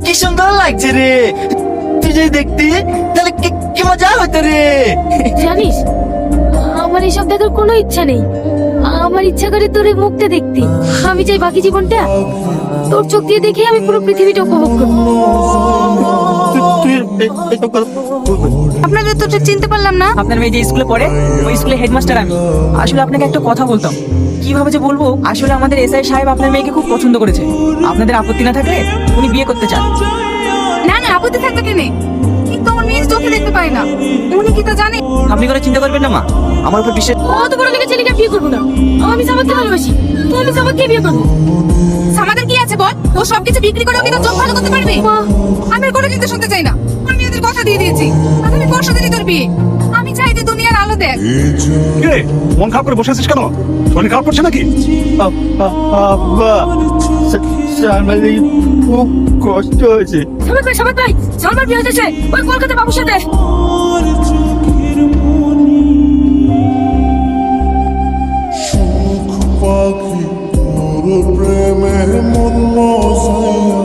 কি সুন্দর লাগছে রে, তুই যদি দেখতি তাহলে কি মজা হতো রে। জানিস, আমার এসব দেখার কোনো ইচ্ছা নেই। আমার ইচ্ছা করে তোর এই মুখটা দেখতে। আমি চাই বাকি জীবনটা তোর চোখ দিয়ে দেখে আমি পুরো পৃথিবীটা উপভোগ করবো। আপনাদের তো চিনতে পারলাম না। আপনার মেয়ে যে স্কুলে পড়ে ওই স্কুলে হেডমাস্টার আমি। আসলে আপনাকে একটা কথা বলতাম, কিভাবে যে বলবো। আসলে আমাদের এসআই সাহেব আপনার মেয়েকে খুব পছন্দ করেছে। আপনাদের আপত্তি না থাকলে উনি বিয়ে করতে চান। না না, আপত্তি থাকবে কেন? কিন্তু আমার মেয়ে চোখে দেখতে পায় না। উনি কি তা জানে? আপনি কোনো চিন্তা করবেন না মা, আমার উপর বিশ্বাস। অত বড় লেগে ছেলেকে বিয়ে করবো না। আমি সামাদকে ভালোবাসি, তো আমি সামাদকে বিয়ে করবো। সামাদের কি আছে বল? ও সবকিছু বিক্রি করে ওকে তো চোখ ভালো করতে পারবে। আমি আর কোনো চিন্তা শুনতে চাই না। আমার মেয়েদের কথা দিয়ে দিয়েছি, আগামী পরশু দিনই তোর বিয়ে। আমি চাই যে দুনিয়ার আলো দেখ। কিরে মন খারাপ করে বসে আছিস কেন? শরীর খারাপ করছে নাকি? আব্বা, সালমার খুব কষ্ট হয়েছে। সামাদ ভাই, সালমার বিয়ে হয়েছে ওই কলকাতা বাবুর সাথে। সুখ পাখি তোর প্রেমে মন মজাইয়া